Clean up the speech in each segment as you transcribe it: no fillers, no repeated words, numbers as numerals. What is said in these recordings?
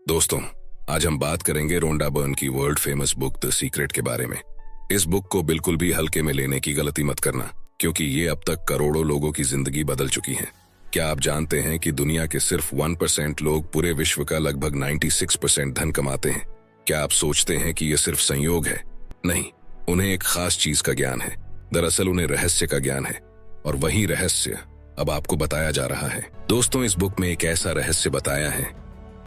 दोस्तों, आज हम बात करेंगे रोंडा बर्न की world famous book the secret के बारे में। इस बुक को बिल्कुल भी हल्के में लेने की गलती मत करना, क्योंकि ये अब तक करोड़ों लोगों की जिंदगी बदल चुकी है। क्या आप जानते हैं कि दुनिया के सिर्फ 1% लोग पूरे विश्व का लगभग 96% धन कमाते हैं? क्या आप सोचते हैं कि यह सिर्फ संयोग है? नहीं, उन्हें एक खास चीज का ज्ञान है। दरअसल उन्हें रहस्य का ज्ञान है, और वही रहस्य अब आपको बताया जा रहा है। दोस्तों, इस बुक में एक ऐसा रहस्य बताया है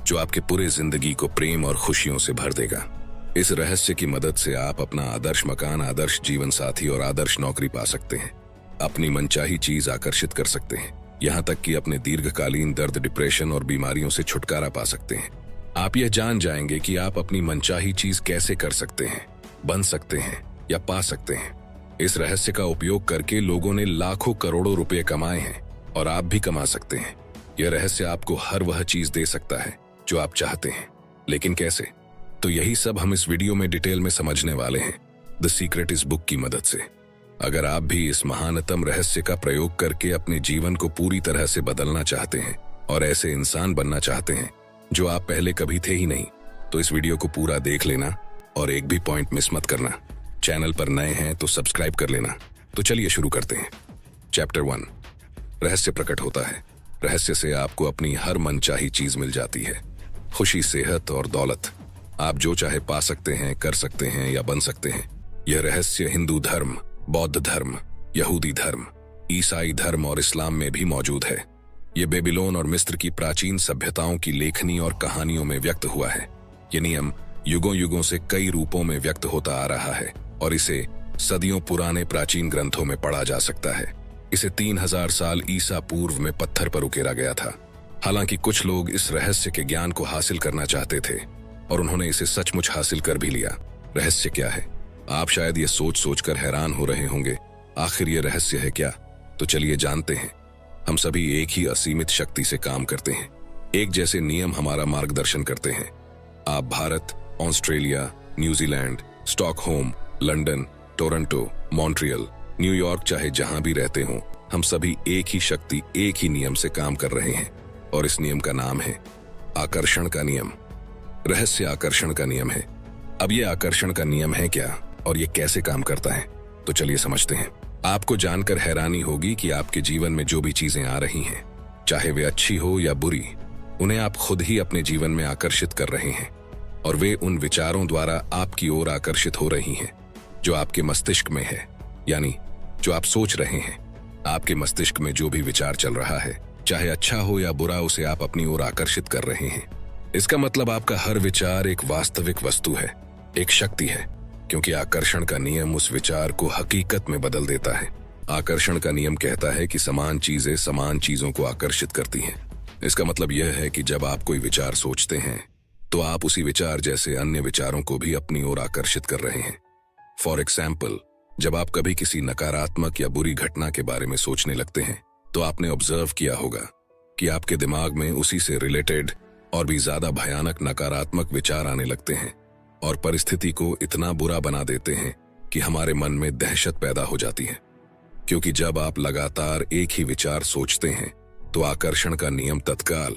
जो आपके पूरे जिंदगी को प्रेम और खुशियों से भर देगा। इस रहस्य की मदद से आप अपना आदर्श मकान, आदर्श जीवन साथी और आदर्श नौकरी पा सकते हैं। अपनी मनचाही चीज आकर्षित कर सकते हैं, यहाँ तक कि अपने दीर्घकालीन दर्द, डिप्रेशन और बीमारियों से छुटकारा पा सकते हैं। आप यह जान जाएंगे कि आप अपनी मनचाही चीज कैसे कर सकते हैं, बन सकते हैं या पा सकते हैं। इस रहस्य का उपयोग करके लोगों ने लाखों करोड़ों रुपए कमाए हैं, और आप भी कमा सकते हैं। यह रहस्य आपको हर वह चीज दे सकता है जो आप चाहते हैं, लेकिन कैसे? तो यही सब हम इस वीडियो में डिटेल में समझने वाले हैं द सीक्रेट इस बुक की मदद से। अगर आप भी इस महानतम रहस्य का प्रयोग करके अपने जीवन को पूरी तरह से बदलना चाहते हैं और ऐसे इंसान बनना चाहते हैं जो आप पहले कभी थे ही नहीं, तो इस वीडियो को पूरा देख लेना और एक भी पॉइंट मिस मत करना। चैनल पर नए हैं तो सब्सक्राइब कर लेना। तो चलिए शुरू करते हैं। चैप्टर 1, रहस्य प्रकट होता है। रहस्य से आपको अपनी हर मनचाही चीज मिल जाती है। खुशी, सेहत और दौलत, आप जो चाहे पा सकते हैं, कर सकते हैं या बन सकते हैं। यह रहस्य हिंदू धर्म, बौद्ध धर्म, यहूदी धर्म, ईसाई धर्म और इस्लाम में भी मौजूद है। ये बेबीलोन और मिस्र की प्राचीन सभ्यताओं की लेखनी और कहानियों में व्यक्त हुआ है। ये नियम युगों युगों से कई रूपों में व्यक्त होता आ रहा है, और इसे सदियों पुराने प्राचीन ग्रंथों में पढ़ा जा सकता है। इसे 3000 साल ईसा पूर्व में पत्थर पर उकेरा गया था। हालांकि कुछ लोग इस रहस्य के ज्ञान को हासिल करना चाहते थे, और उन्होंने इसे सचमुच हासिल कर भी लिया। रहस्य क्या है? आप शायद ये सोच सोचकर हैरान हो रहे होंगे, आखिर ये रहस्य है क्या? तो चलिए जानते हैं। हम सभी एक ही असीमित शक्ति से काम करते हैं। एक जैसे नियम हमारा मार्गदर्शन करते हैं। आप Bharat, Australia, New Zealand, Stockholm, London, Toronto, Montreal, New York, चाहे जहां भी रहते हो, हम सभी एक ही शक्ति, एक ही नियम से काम कर रहे हैं, और इस नियम का नाम है आकर्षण का नियम। रहस्य आकर्षण का नियम है। अब ये आकर्षण का नियम है क्या, और ये कैसे काम करता है? तो चलिए समझते हैं। आपको जानकर हैरानी होगी कि आपके जीवन में जो भी चीजें आ रही हैं, चाहे वे अच्छी हो या बुरी, उन्हें आप खुद ही अपने जीवन में आकर्षित कर रहे हैं, और वे उन विचारों द्वारा आपकी ओर आकर्षित हो रही हैं जो आपके मस्तिष्क में है। यानी जो आप सोच रहे हैं, आपके मस्तिष्क में जो भी विचार चल रहा है, चाहे अच्छा हो या बुरा, उसे आप अपनी ओर आकर्षित कर रहे हैं। इसका मतलब आपका हर विचार एक वास्तविक वस्तु है, एक शक्ति है, क्योंकि आकर्षण का नियम उस विचार को हकीकत में बदल देता है। आकर्षण का नियम कहता है कि समान चीजें समान चीजों को आकर्षित करती हैं। इसका मतलब यह है कि जब आप कोई विचार सोचते हैं, तो आप उसी विचार जैसे अन्य विचारों को भी अपनी ओर आकर्षित कर रहे हैं। फॉर एग्जाम्पल, जब आप कभी किसी नकारात्मक या बुरी घटना के बारे में सोचने लगते हैं, तो आपने ऑब्जर्व किया होगा कि आपके दिमाग में उसी से रिलेटेड और भी ज्यादा भयानक नकारात्मक विचार आने लगते हैं, और परिस्थिति को इतना बुरा बना देते हैं कि हमारे मन में दहशत पैदा हो जाती है। क्योंकि जब आप लगातार एक ही विचार सोचते हैं, तो आकर्षण का नियम तत्काल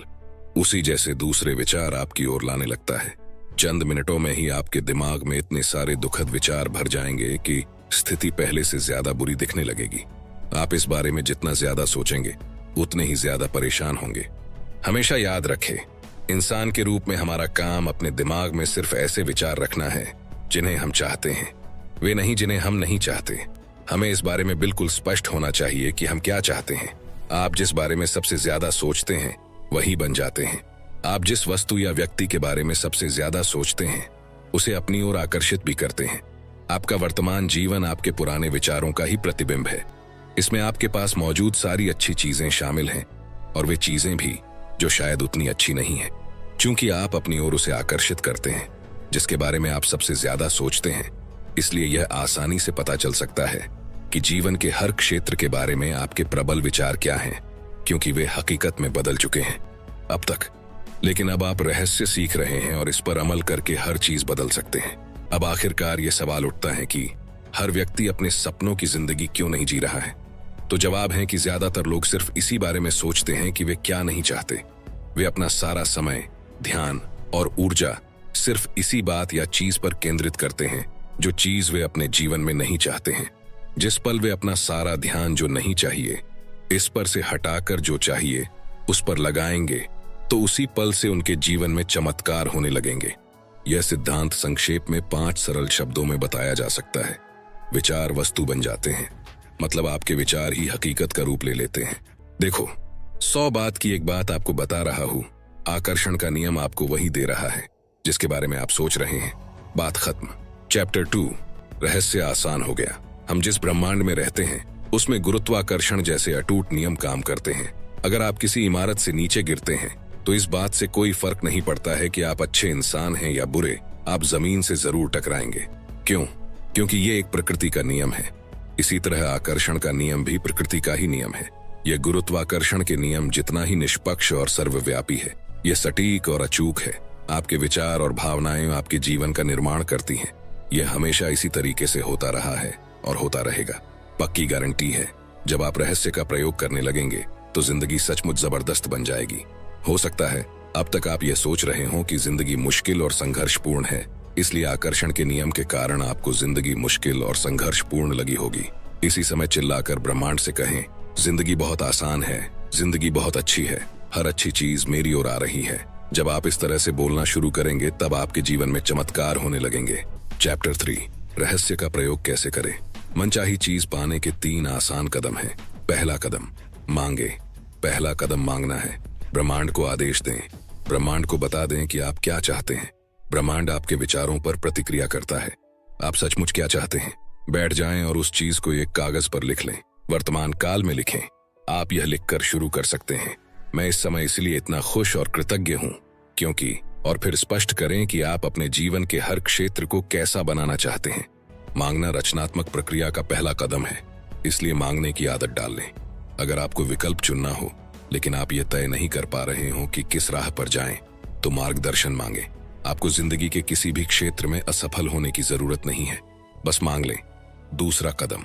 उसी जैसे दूसरे विचार आपकी ओर लाने लगता है। चंद मिनटों में ही आपके दिमाग में इतने सारे दुखद विचार भर जाएंगे कि स्थिति पहले से ज्यादा बुरी दिखने लगेगी। आप इस बारे में जितना ज्यादा सोचेंगे, उतने ही ज्यादा परेशान होंगे। हमेशा याद रखें, इंसान के रूप में हमारा काम अपने दिमाग में सिर्फ ऐसे विचार रखना है जिन्हें हम चाहते हैं, वे नहीं जिन्हें हम नहीं चाहते। हमें इस बारे में बिल्कुल स्पष्ट होना चाहिए कि हम क्या चाहते हैं। आप जिस बारे में सबसे ज्यादा सोचते हैं, वही बन जाते हैं। आप जिस वस्तु या व्यक्ति के बारे में सबसे ज्यादा सोचते हैं, उसे अपनी ओर आकर्षित भी करते हैं। आपका वर्तमान जीवन आपके पुराने विचारों का ही प्रतिबिंब है। इसमें आपके पास मौजूद सारी अच्छी चीजें शामिल हैं, और वे चीजें भी जो शायद उतनी अच्छी नहीं हैं, क्योंकि आप अपनी ओर उसे आकर्षित करते हैं जिसके बारे में आप सबसे ज्यादा सोचते हैं। इसलिए यह आसानी से पता चल सकता है कि जीवन के हर क्षेत्र के बारे में आपके प्रबल विचार क्या हैं, क्योंकि वे हकीकत में बदल चुके हैं अब तक। लेकिन अब आप रहस्य सीख रहे हैं और इस पर अमल करके हर चीज बदल सकते हैं। अब आखिरकार ये सवाल उठता है कि हर व्यक्ति अपने सपनों की जिंदगी क्यों नहीं जी रहा है? तो जवाब है कि ज्यादातर लोग सिर्फ इसी बारे में सोचते हैं कि वे क्या नहीं चाहते। वे अपना सारा समय, ध्यान और ऊर्जा सिर्फ इसी बात या चीज पर केंद्रित करते हैं जो चीज वे अपने जीवन में नहीं चाहते हैं। जिस पल वे अपना सारा ध्यान जो नहीं चाहिए इस पर से हटाकर जो चाहिए उस पर लगाएंगे तो उसी पल से उनके जीवन में चमत्कार होने लगेंगे। यह सिद्धांत संक्षेप में 5 सरल शब्दों में बताया जा सकता है। विचार वस्तु बन जाते हैं, मतलब आपके विचार ही हकीकत का रूप ले लेते हैं। देखो, 100 बात की एक बात आपको बता रहा हूं। आकर्षण का नियम आपको वही दे रहा है जिसके बारे में आप सोच रहे हैं। बात खत्म। चैप्टर 2, रहस्य आसान हो गया। हम जिस ब्रह्मांड में रहते हैं उसमें गुरुत्वाकर्षण जैसे अटूट नियम काम करते हैं। अगर आप किसी इमारत से नीचे गिरते हैं तो इस बात से कोई फर्क नहीं पड़ता है कि आप अच्छे इंसान हैं या बुरे, आप जमीन से जरूर टकराएंगे। क्यों? क्योंकि ये एक प्रकृति का नियम है। इसी तरह आकर्षण का नियम भी प्रकृति का ही नियम है। यह गुरुत्वाकर्षण के नियम जितना ही निष्पक्ष और सर्वव्यापी है। यह सटीक और अचूक है। आपके विचार और भावनाएं आपके जीवन का निर्माण करती हैं। यह हमेशा इसी तरीके से होता रहा है और होता रहेगा। पक्की गारंटी है, जब आप रहस्य का प्रयोग करने लगेंगे तो जिंदगी सचमुच जबरदस्त बन जाएगी। हो सकता है अब तक आप यह सोच रहे हो कि जिंदगी मुश्किल और संघर्षपूर्ण है, इसलिए आकर्षण के नियम के कारण आपको जिंदगी मुश्किल और संघर्षपूर्ण लगी होगी। इसी समय चिल्लाकर ब्रह्मांड से कहें, जिंदगी बहुत आसान है, जिंदगी बहुत अच्छी है, हर अच्छी चीज मेरी ओर आ रही है। जब आप इस तरह से बोलना शुरू करेंगे तब आपके जीवन में चमत्कार होने लगेंगे। चैप्टर 3, रहस्य का प्रयोग कैसे करें। मनचाही चीज पाने के 3 आसान कदम हैं। पहला कदम, मांगे। पहला कदम मांगना है। ब्रह्मांड को आदेश दें। ब्रह्मांड को बता दें कि आप क्या चाहते हैं। ब्रह्मांड आपके विचारों पर प्रतिक्रिया करता है। आप सचमुच क्या चाहते हैं? बैठ जाएं और उस चीज को एक कागज पर लिख लें। वर्तमान काल में लिखें। आप यह लिखकर शुरू कर सकते हैं, मैं इस समय इसलिए इतना खुश और कृतज्ञ हूं क्योंकि, और फिर स्पष्ट करें कि आप अपने जीवन के हर क्षेत्र को कैसा बनाना चाहते हैं। मांगना रचनात्मक प्रक्रिया का पहला कदम है, इसलिए मांगने की आदत डाल लें। अगर आपको विकल्प चुनना हो लेकिन आप यह तय नहीं कर पा रहे हो कि किस राह पर जाएं, तो मार्गदर्शन मांगे। आपको जिंदगी के किसी भी क्षेत्र में असफल होने की जरूरत नहीं है, बस मांग लें। दूसरा कदम,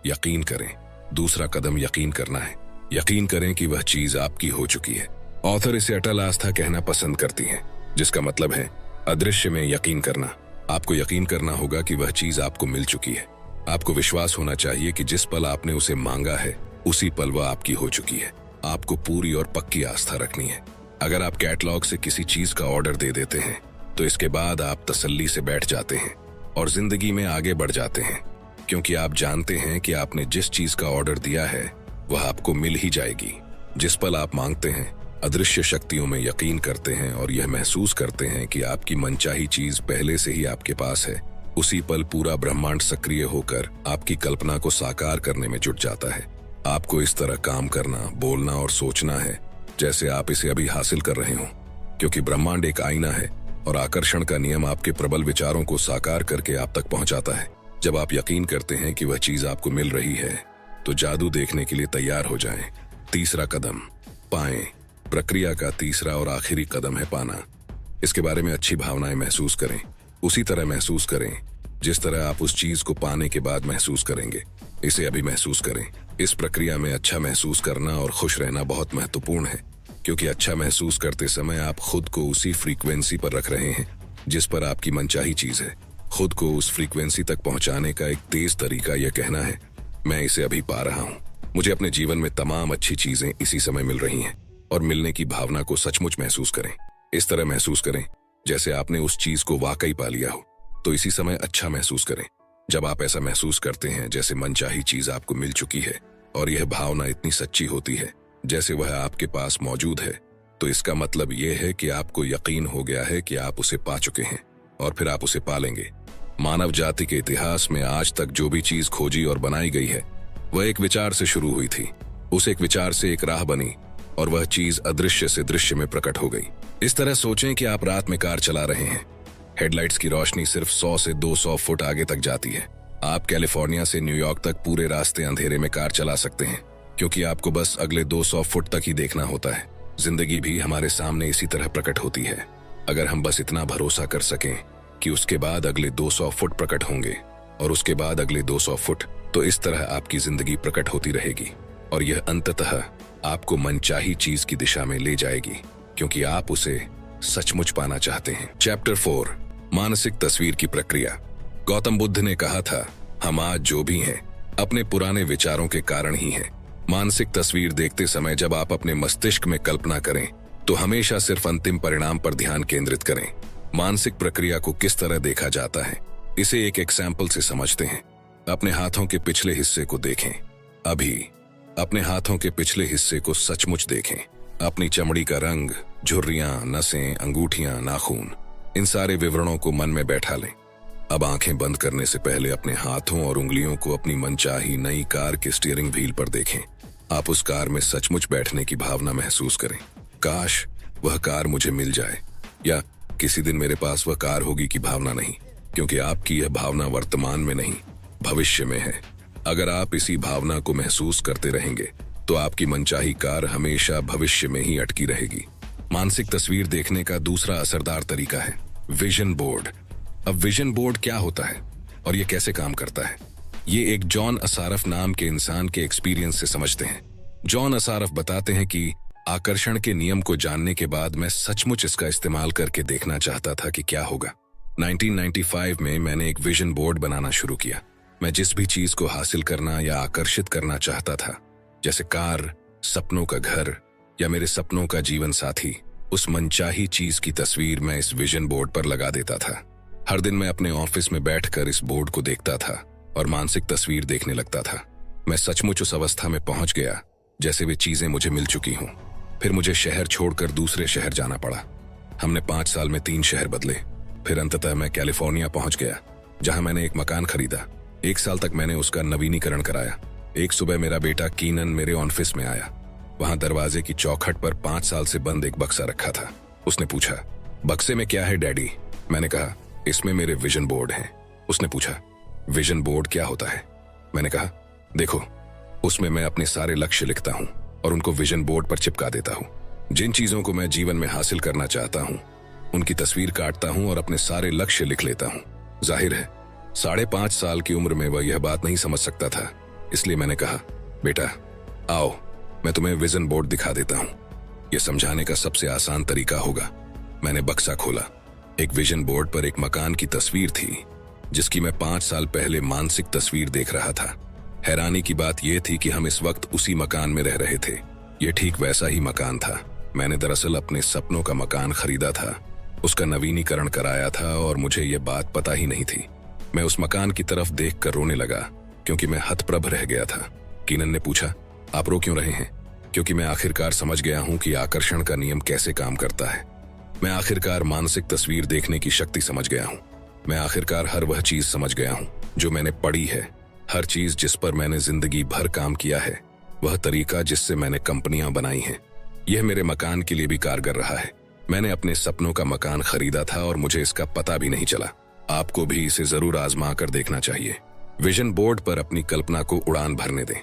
यकीन करें। दूसरा कदम यकीन करना है। यकीन करें कि वह चीज आपकी हो चुकी है। ऑथर इसे अटल आस्था कहना पसंद करती है, जिसका मतलब है अदृश्य में यकीन करना। आपको यकीन करना होगा कि वह चीज आपको मिल चुकी है। आपको विश्वास होना चाहिए कि जिस पल आपने उसे मांगा है उसी पल वह आपकी हो चुकी है। आपको पूरी और पक्की आस्था रखनी है। अगर आप कैटलॉग से किसी चीज का ऑर्डर दे देते हैं तो इसके बाद आप तसल्ली से बैठ जाते हैं और जिंदगी में आगे बढ़ जाते हैं, क्योंकि आप जानते हैं कि आपने जिस चीज का ऑर्डर दिया है वह आपको मिल ही जाएगी। जिस पल आप मांगते हैं, अदृश्य शक्तियों में यकीन करते हैं और यह महसूस करते हैं कि आपकी मनचाही चीज पहले से ही आपके पास है, उसी पल पूरा ब्रह्मांड सक्रिय होकर आपकी कल्पना को साकार करने में जुट जाता है। आपको इस तरह काम करना, बोलना और सोचना है जैसे आप इसे अभी हासिल कर रहे हो, क्योंकि ब्रह्मांड एक आईना है और आकर्षण का नियम आपके प्रबल विचारों को साकार करके आप तक पहुंचाता है। जब आप यकीन करते हैं कि वह चीज आपको मिल रही है तो जादू देखने के लिए तैयार हो जाएं। तीसरा कदम, पाएं। प्रक्रिया का तीसरा और आखिरी कदम है पाना। इसके बारे में अच्छी भावनाएं महसूस करें। उसी तरह महसूस करें जिस तरह आप उस चीज को पाने के बाद महसूस करेंगे। इसे अभी महसूस करें। इस प्रक्रिया में अच्छा महसूस करना और खुश रहना बहुत महत्वपूर्ण है, क्योंकि अच्छा महसूस करते समय आप खुद को उसी फ्रीक्वेंसी पर रख रहे हैं जिस पर आपकी मनचाही चीज है। खुद को उस फ्रीक्वेंसी तक पहुंचाने का एक तेज तरीका यह कहना है, मैं इसे अभी पा रहा हूं। मुझे अपने जीवन में तमाम अच्छी चीजें इसी समय मिल रही हैं। और मिलने की भावना को सचमुच महसूस करें। इस तरह महसूस करें जैसे आपने उस चीज को वाकई पा लिया हो। तो इसी समय अच्छा महसूस करें। जब आप ऐसा महसूस करते हैं जैसे मनचाही चीज आपको मिल चुकी है और यह भावना इतनी सच्ची होती है जैसे वह आपके पास मौजूद है, तो इसका मतलब यह है कि आपको यकीन हो गया है कि आप उसे पा चुके हैं और फिर आप उसे पालेंगे। मानव जाति के इतिहास में आज तक जो भी चीज खोजी और बनाई गई है वह एक विचार से शुरू हुई थी। उस एक विचार से एक राह बनी और वह चीज अदृश्य से दृश्य में प्रकट हो गई। इस तरह सोचें कि आप रात में कार चला रहे हैं। हेडलाइट्स की रोशनी सिर्फ 100 से 200 फुट आगे तक जाती है। आप कैलिफोर्निया से न्यूयॉर्क तक पूरे रास्ते अंधेरे में कार चला सकते हैं, क्योंकि आपको बस अगले 200 फुट तक ही देखना होता है। जिंदगी भी हमारे सामने इसी तरह प्रकट होती है। अगर हम बस इतना भरोसा कर सकें कि उसके बाद अगले 200 फुट प्रकट होंगे और उसके बाद अगले 200 फुट, तो इस तरह आपकी जिंदगी प्रकट होती रहेगी और यह अंततः आपको मनचाही चीज की दिशा में ले जाएगी, क्योंकि आप उसे सचमुच पाना चाहते हैं। चैप्टर 4, मानसिक तस्वीर की प्रक्रिया। गौतम बुद्ध ने कहा था, हम आज जो भी हैं अपने पुराने विचारों के कारण ही हैं। मानसिक तस्वीर देखते समय जब आप अपने मस्तिष्क में कल्पना करें तो हमेशा सिर्फ अंतिम परिणाम पर ध्यान केंद्रित करें। मानसिक प्रक्रिया को किस तरह देखा जाता है, इसे एक एग्जाम्पल से समझते हैं। अपने हाथों के पिछले हिस्से को देखें। अभी अपने हाथों के पिछले हिस्से को सचमुच देखें। अपनी चमड़ी का रंग, झुर्रियां, नसें, अंगूठियां, नाखून, इन सारे विवरणों को मन में बैठा लें। अब आंखें बंद करने से पहले अपने हाथों और उंगलियों को अपनी मनचाही नई कार के स्टीयरिंग व्हील पर देखें। आप उस कार में सचमुच बैठने की भावना महसूस करें। काश वह कार मुझे मिल जाए, या किसी दिन मेरे पास वह कार होगी की भावना नहीं, क्योंकि आपकी यह भावना वर्तमान में नहीं, भविष्य में है। अगर आप इसी भावना को महसूस करते रहेंगे तो आपकी मनचाही कार हमेशा भविष्य में ही अटकी रहेगी। मानसिक तस्वीर देखने का दूसरा असरदार तरीका है विजन बोर्ड। अब विजन बोर्ड क्या होता है और ये कैसे काम करता है, ये एक जॉन असारफ नाम के इंसान के एक्सपीरियंस से समझते हैं। जॉन असारफ बताते हैं कि आकर्षण के नियम को जानने के बाद मैं सचमुच इसका इस्तेमाल करके देखना चाहता था कि क्या होगा। 1995 में मैंने एक विजन बोर्ड बनाना शुरू किया। मैं जिस भी चीज को हासिल करना या आकर्षित करना चाहता था, जैसे कार, सपनों का घर या मेरे सपनों का जीवन साथी, उस मनचाही चीज की तस्वीर मैं इस विजन बोर्ड पर लगा देता था। हर दिन मैं अपने ऑफिस में बैठकर इस बोर्ड को देखता था और मानसिक तस्वीर देखने लगता था। मैं सचमुच उस अवस्था में पहुंच गया जैसे वे चीजें मुझे मिल चुकी हों। फिर मुझे शहर छोड़कर दूसरे शहर जाना पड़ा। हमने 5 साल में 3 शहर बदले। फिर अंततः मैं कैलिफोर्निया पहुंच गया, जहां मैंने एक मकान खरीदा। 1 साल तक मैंने उसका नवीनीकरण कराया। एक सुबह मेरा बेटा कीनन मेरे ऑफिस में आया। वहां दरवाजे की चौखट पर 5 साल से बंद एक बक्सा रखा था। उसने पूछा, बक्से में क्या है डैडी? मैंने कहा, इसमें मेरे विजन बोर्ड हैं। उसने पूछा, विजन बोर्ड क्या होता है? मैंने कहा, देखो, उसमें मैं अपने सारे लक्ष्य लिखता हूं और उनको विजन बोर्ड पर चिपका देता हूं। जिन चीजों को मैं जीवन में हासिल करना चाहता हूं उनकी तस्वीर काटता हूं और अपने सारे लक्ष्य लिख लेता हूं। जाहिर है 5.5 साल की उम्र में वह यह बात नहीं समझ सकता था, इसलिए मैंने कहा, बेटा आओ, मैं तुम्हें विजन बोर्ड दिखा देता हूं। यह समझाने का सबसे आसान तरीका होगा। मैंने बक्सा खोला। एक विजन बोर्ड पर एक मकान की तस्वीर थी जिसकी मैं 5 साल पहले मानसिक तस्वीर देख रहा था। हैरानी की बात यह थी कि हम इस वक्त उसी मकान में रह रहे थे। यह ठीक वैसा ही मकान था। मैंने दरअसल अपने सपनों का मकान खरीदा था, उसका नवीनीकरण कराया था और मुझे यह बात पता ही नहीं थी। मैं उस मकान की तरफ देखकर रोने लगा क्योंकि मैं हतप्रभ रह गया था। कीनन ने पूछा, आप रो क्यों रहे हैं? क्योंकि मैं आखिरकार समझ गया हूं कि आकर्षण का नियम कैसे काम करता है। मैं आखिरकार मानसिक तस्वीर देखने की शक्ति समझ गया हूं। मैं आखिरकार हर वह चीज समझ गया हूं जो मैंने पढ़ी है, हर चीज जिस पर मैंने जिंदगी भर काम किया है, वह तरीका जिससे मैंने कंपनियां बनाई हैं। यह मेरे मकान के लिए भी कारगर रहा है। मैंने अपने सपनों का मकान खरीदा था और मुझे इसका पता भी नहीं चला। आपको भी इसे जरूर आजमा कर देखना चाहिए। विजन बोर्ड पर अपनी कल्पना को उड़ान भरने दें।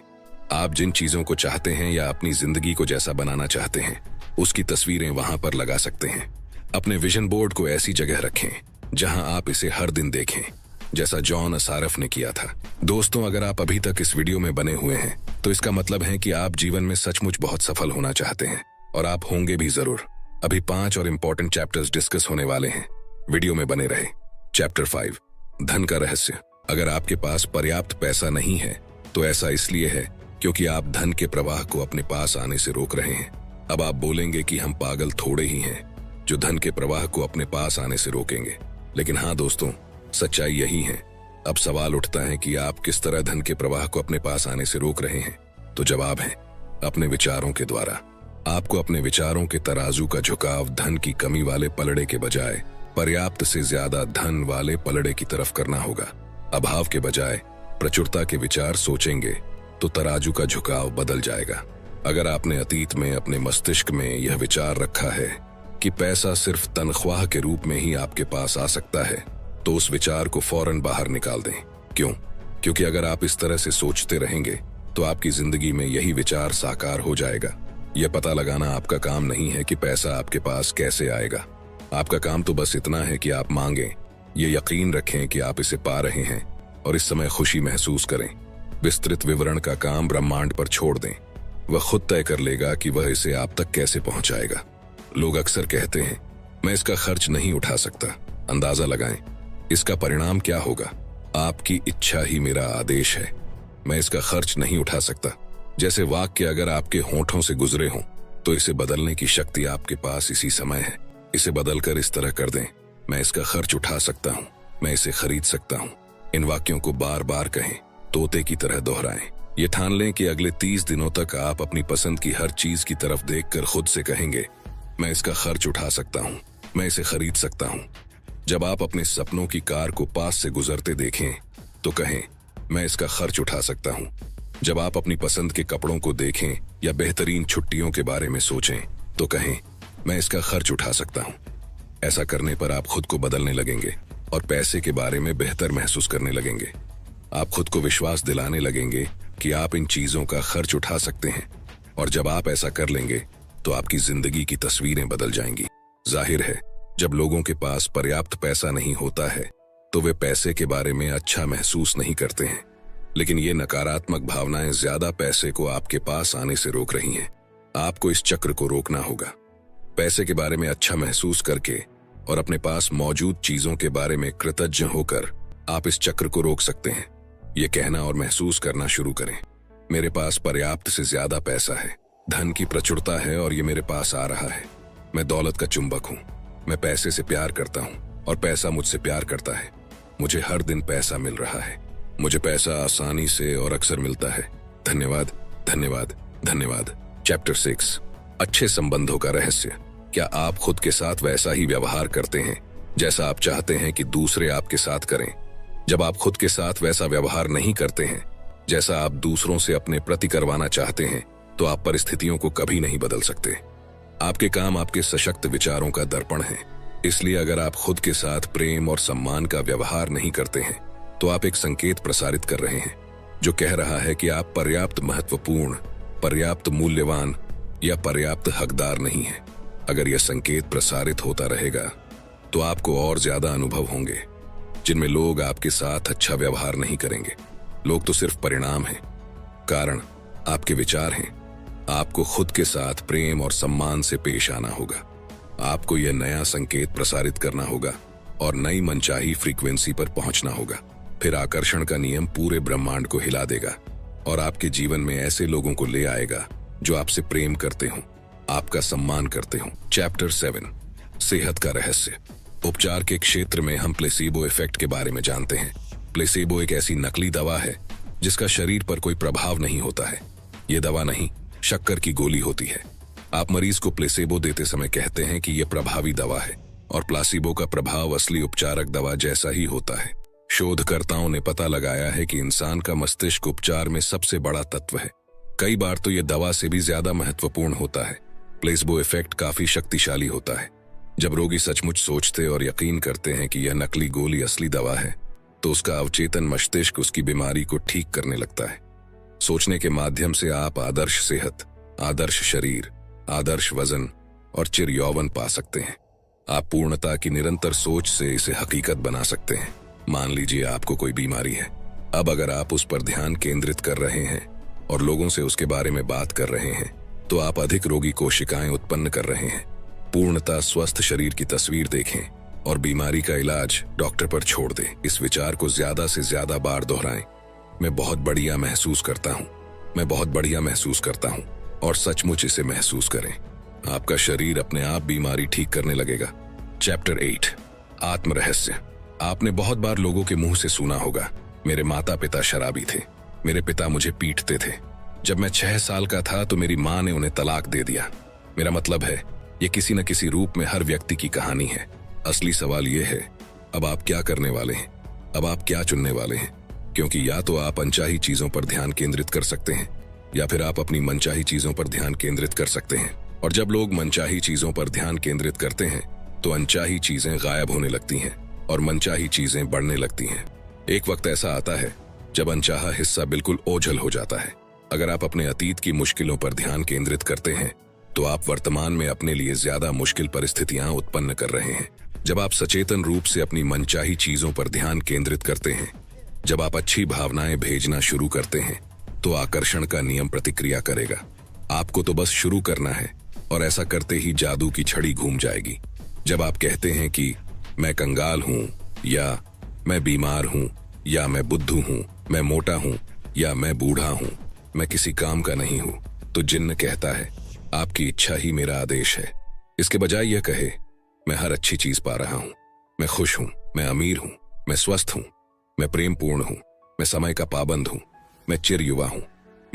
आप जिन चीजों को चाहते हैं या अपनी जिंदगी को जैसा बनाना चाहते हैं, उसकी तस्वीरें वहां पर लगा सकते हैं। अपने विजन बोर्ड को ऐसी जगह रखें जहां आप इसे हर दिन देखें, जैसा जॉन असारफ ने किया था। दोस्तों, अगर आप अभी तक इस वीडियो में बने हुए हैं तो इसका मतलब है कि आप जीवन में सचमुच बहुत सफल होना चाहते हैं, और आप होंगे भी जरूर। अभी 5 और इम्पोर्टेंट चैप्टर्स डिस्कस होने वाले हैं, वीडियो में बने रहे। चैप्टर 5, धन का रहस्य। अगर आपके पास पर्याप्त पैसा नहीं है तो ऐसा इसलिए है क्योंकि आप धन के प्रवाह को अपने पास आने से रोक रहे हैं। अब आप बोलेंगे कि हम पागल थोड़े ही हैं जो धन के प्रवाह को अपने पास आने से रोकेंगे, लेकिन हाँ दोस्तों, सच्चाई यही है। अब सवाल उठता है कि आप किस तरह धन के प्रवाह को अपने पास आने से रोक रहे हैं। तो जवाब है, अपने विचारों के द्वारा। आपको अपने विचारों के तराजू का झुकाव धन की कमी वाले पलड़े के बजाय पर्याप्त से ज्यादा धन वाले पलड़े की तरफ करना होगा। अभाव के बजाय प्रचुरता के विचार सोचेंगे तो तराजू का झुकाव बदल जाएगा। अगर आपने अतीत में अपने मस्तिष्क में यह विचार रखा है कि पैसा सिर्फ तनख्वाह के रूप में ही आपके पास आ सकता है, तो उस विचार को फौरन बाहर निकाल दें। क्यों? क्योंकि अगर आप इस तरह से सोचते रहेंगे तो आपकी जिंदगी में यही विचार साकार हो जाएगा। यह पता लगाना आपका काम नहीं है कि पैसा आपके पास कैसे आएगा। आपका काम तो बस इतना है कि आप मांगें, ये यकीन रखें कि आप इसे पा रहे हैं और इस समय खुशी महसूस करें। विस्तृत विवरण का काम ब्रह्मांड पर छोड़ दें, वह खुद तय कर लेगा कि वह इसे आप तक कैसे पहुंचाएगा। लोग अक्सर कहते हैं, मैं इसका खर्च नहीं उठा सकता। अंदाजा लगाएं, इसका परिणाम क्या होगा। आपकी इच्छा ही मेरा आदेश है। मैं इसका खर्च नहीं उठा सकता। जैसे वाक्य अगर आपके होठों से गुजरे हों तो इसे बदलने की शक्ति आपके पास इसी समय है। इसे बदलकर इस तरह कर दें, मैं इसका खर्च उठा सकता हूँ, मैं इसे खरीद सकता हूँ। इन वाक्यों को बार बार कहें, तोते की तरह दोहराएं। ये ठान लें कि अगले 30 दिनों तक आप अपनी पसंद की हर चीज की तरफ देखकर खुद से कहेंगे, मैं इसका खर्च उठा सकता हूँ, मैं इसे खरीद सकता हूँ। जब आप अपने सपनों की कार को पास से गुजरते देखें तो कहें, मैं इसका खर्च उठा सकता हूँ। जब आप अपनी पसंद के कपड़ों को देखें या बेहतरीन छुट्टियों के बारे में सोचें तो कहें, मैं इसका खर्च उठा सकता हूँ। ऐसा करने पर आप खुद को बदलने लगेंगे और पैसे के बारे में बेहतर महसूस करने लगेंगे। आप खुद को विश्वास दिलाने लगेंगे कि आप इन चीजों का खर्च उठा सकते हैं। और जब आप ऐसा कर लेंगे तो आपकी जिंदगी की तस्वीरें बदल जाएंगी। जाहिर है, जब लोगों के पास पर्याप्त पैसा नहीं होता है तो वे पैसे के बारे में अच्छा महसूस नहीं करते हैं, लेकिन ये नकारात्मक भावनाएं ज्यादा पैसे को आपके पास आने से रोक रही हैं। आपको इस चक्र को रोकना होगा। पैसे के बारे में अच्छा महसूस करके और अपने पास मौजूद चीजों के बारे में कृतज्ञ होकर आप इस चक्र को रोक सकते हैं। ये कहना और महसूस करना शुरू करें, मेरे पास पर्याप्त से ज्यादा पैसा है, धन की प्रचुरता है और ये मेरे पास आ रहा है। मैं दौलत का चुंबक हूँ। मैं पैसे से प्यार करता हूँ और पैसा मुझसे प्यार करता है। मुझे हर दिन पैसा मिल रहा है। मुझे पैसा आसानी से और अक्सर मिलता है। धन्यवाद, धन्यवाद, धन्यवाद। चैप्टर 6, अच्छे संबंधों का रहस्य। क्या आप खुद के साथ वैसा ही व्यवहार करते हैं जैसा आप चाहते हैं कि दूसरे आपके साथ करें? जब आप खुद के साथ वैसा व्यवहार नहीं करते हैं जैसा आप दूसरों से अपने प्रति करवाना चाहते हैं तो आप परिस्थितियों को कभी नहीं बदल सकते। आपके काम आपके सशक्त विचारों का दर्पण है। इसलिए अगर आप खुद के साथ प्रेम और सम्मान का व्यवहार नहीं करते हैं तो आप एक संकेत प्रसारित कर रहे हैं जो कह रहा है कि आप पर्याप्त महत्वपूर्ण, पर्याप्त मूल्यवान या पर्याप्त हकदार नहीं हैं। अगर यह संकेत प्रसारित होता रहेगा तो आपको और ज्यादा अनुभव होंगे जिनमें लोग आपके साथ अच्छा व्यवहार नहीं करेंगे। लोग तो सिर्फ परिणाम हैं, कारण आपके विचार हैं। आपको खुद के साथ प्रेम और सम्मान से पेश आना होगा। आपको यह नया संकेत प्रसारित करना होगा और नई मनचाही फ्रीक्वेंसी पर पहुंचना होगा। फिर आकर्षण का नियम पूरे ब्रह्मांड को हिला देगा और आपके जीवन में ऐसे लोगों को ले आएगा जो आपसे प्रेम करते हों, आपका सम्मान करते हों। चैप्टर 7, सेहत का रहस्य। उपचार के क्षेत्र में हम प्लेसीबो इफेक्ट के बारे में जानते हैं। प्लेसीबो एक ऐसी नकली दवा है जिसका शरीर पर कोई प्रभाव नहीं होता है। ये दवा नहीं, शक्कर की गोली होती है। आप मरीज को प्लेसेबो देते समय कहते हैं कि यह प्रभावी दवा है और प्लासिबो का प्रभाव असली उपचारक दवा जैसा ही होता है। शोधकर्ताओं ने पता लगाया है कि इंसान का मस्तिष्क उपचार में सबसे बड़ा तत्व है। कई बार तो यह दवा से भी ज्यादा महत्वपूर्ण होता है। प्लेसबो इफेक्ट काफी शक्तिशाली होता है। जब रोगी सचमुच सोचते और यकीन करते हैं कि यह नकली गोली असली दवा है तो उसका अवचेतन मस्तिष्क उसकी बीमारी को ठीक करने लगता है। सोचने के माध्यम से आप आदर्श सेहत, आदर्श शरीर, आदर्श वजन और चिर यौवन पा सकते हैं। आप पूर्णता की निरंतर सोच से इसे हकीकत बना सकते हैं। मान लीजिए आपको कोई बीमारी है। अब अगर आप उस पर ध्यान केंद्रित कर रहे हैं और लोगों से उसके बारे में बात कर रहे हैं तो आप अधिक रोगी कोशिकाएं उत्पन्न कर रहे हैं। पूर्णता स्वस्थ शरीर की तस्वीर देखें और बीमारी का इलाज डॉक्टर पर छोड़ दें। इस विचार को ज्यादा से ज्यादा बार दोहराएं। मैं बहुत बढ़िया महसूस करता हूँ, मैं बहुत बढ़िया महसूस करता हूँ, और सचमुच इसे महसूस करें। आपका शरीर अपने आप बीमारी ठीक करने लगेगा। चैप्टर 8, आत्म रहस्य। आपने बहुत बार लोगों के मुंह से सुना होगा, मेरे माता पिता शराबी थे, मेरे पिता मुझे पीटते थे, जब मैं 6 साल का था तो मेरी माँ ने उन्हें तलाक दे दिया। मेरा मतलब है, ये किसी न किसी रूप में हर व्यक्ति की कहानी है। असली सवाल ये है, अब आप क्या करने वाले हैं? अब आप क्या चुनने वाले हैं? क्योंकि या तो आप अनचाही चीजों पर ध्यान केंद्रित कर सकते हैं या फिर आप अपनी मनचाही चीजों पर ध्यान केंद्रित कर सकते हैं। और जब लोग मनचाही चीजों पर ध्यान केंद्रित करते हैं तो अनचाही चीजें गायब होने लगती हैं और मनचाही चीजें बढ़ने लगती हैं। एक वक्त ऐसा आता है जब अनचाहा हिस्सा बिल्कुल ओझल हो जाता है। अगर आप अपने अतीत की मुश्किलों पर ध्यान केंद्रित करते हैं तो आप वर्तमान में अपने लिए ज्यादा मुश्किल परिस्थितियां उत्पन्न कर रहे हैं। जब आप सचेतन रूप से अपनी मनचाही चीजों पर ध्यान केंद्रित करते हैं, जब आप अच्छी भावनाएं भेजना शुरू करते हैं तो आकर्षण का नियम प्रतिक्रिया करेगा। आपको तो बस शुरू करना है और ऐसा करते ही जादू की छड़ी घूम जाएगी। जब आप कहते हैं कि मैं कंगाल हूं, या मैं बीमार हूं, या मैं बुद्धू हूं, मैं मोटा हूं, या मैं बूढ़ा हूं, मैं किसी काम का नहीं हूं, तो जिन्न कहता है आपकी इच्छा ही मेरा आदेश है। इसके बजाय यह कहे मैं हर अच्छी चीज पा रहा हूं, मैं खुश हूं, मैं अमीर हूं, मैं स्वस्थ हूं, मैं प्रेम पूर्ण हूं, मैं समय का पाबंद हूं, मैं चिर युवा हूं,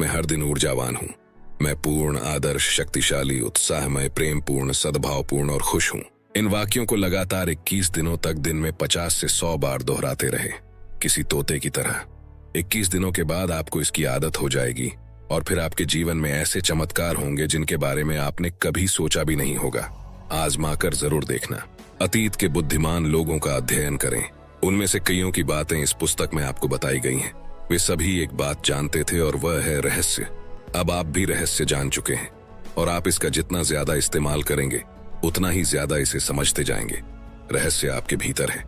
मैं हर दिन ऊर्जावान हूं, मैं पूर्ण, आदर्श, शक्तिशाली, उत्साहमय, प्रेम पूर्ण, सद्भावपूर्ण और खुश हूं। इन वाक्यों को लगातार 21 दिनों तक दिन में 50 से 100 बार दोहराते रहे, किसी तोते की तरह। 21 दिनों के बाद आपको इसकी आदत हो जाएगी और फिर आपके जीवन में ऐसे चमत्कार होंगे जिनके बारे में आपने कभी सोचा भी नहीं होगा। आजमा कर जरूर देखना। अतीत के बुद्धिमान लोगों का अध्ययन करें, उनमें से कईयों की बातें इस पुस्तक में आपको बताई गई हैं। वे सभी एक बात जानते थे और वह है रहस्य। अब आप भी रहस्य जान चुके हैं और आप इसका जितना ज्यादा इस्तेमाल करेंगे उतना ही ज्यादा इसे समझते जाएंगे। रहस्य आपके भीतर है।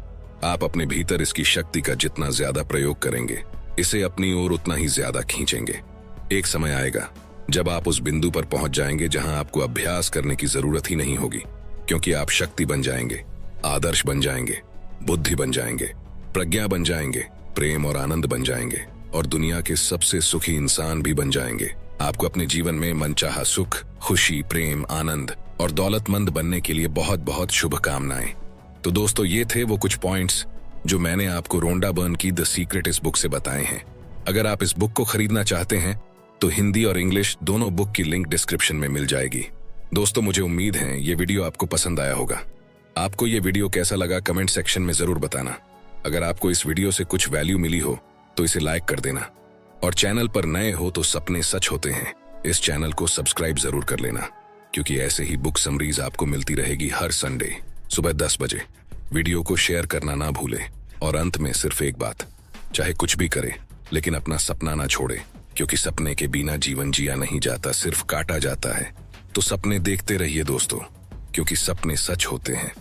आप अपने भीतर इसकी शक्ति का जितना ज्यादा प्रयोग करेंगे, इसे अपनी ओर उतना ही ज्यादा खींचेंगे। एक समय आएगा जब आप उस बिंदु पर पहुंच जाएंगे जहां आपको अभ्यास करने की जरूरत ही नहीं होगी, क्योंकि आप शक्ति बन जाएंगे, आदर्श बन जाएंगे, बुद्धि बन जाएंगे, प्रज्ञा बन जाएंगे, प्रेम और आनंद बन जाएंगे और दुनिया के सबसे सुखी इंसान भी बन जाएंगे। आपको अपने जीवन में मनचाहा सुख, खुशी, प्रेम, आनंद और दौलतमंद बनने के लिए बहुत बहुत शुभकामनाएं। तो दोस्तों, ये थे वो कुछ पॉइंट्स जो मैंने आपको रोंडा बर्न की द सीक्रेट इस बुक से बताए हैं। अगर आप इस बुक को खरीदना चाहते हैं तो हिंदी और इंग्लिश दोनों बुक की लिंक डिस्क्रिप्शन में मिल जाएगी। दोस्तों, मुझे उम्मीद है ये वीडियो आपको पसंद आया होगा। आपको ये वीडियो कैसा लगा कमेंट सेक्शन में जरूर बताना। अगर आपको इस वीडियो से कुछ वैल्यू मिली हो तो इसे लाइक कर देना और चैनल पर नए हो तो सपने सच होते हैं इस चैनल को सब्सक्राइब जरूर कर लेना, क्योंकि ऐसे ही बुक समरीज आपको मिलती रहेगी हर संडे सुबह 10 बजे। वीडियो को शेयर करना ना भूलें और अंत में सिर्फ एक बात, चाहे कुछ भी करे लेकिन अपना सपना ना छोड़े, क्योंकि सपने के बिना जीवन जिया नहीं जाता, सिर्फ काटा जाता है। तो सपने देखते रहिए दोस्तों, क्योंकि सपने सच होते हैं।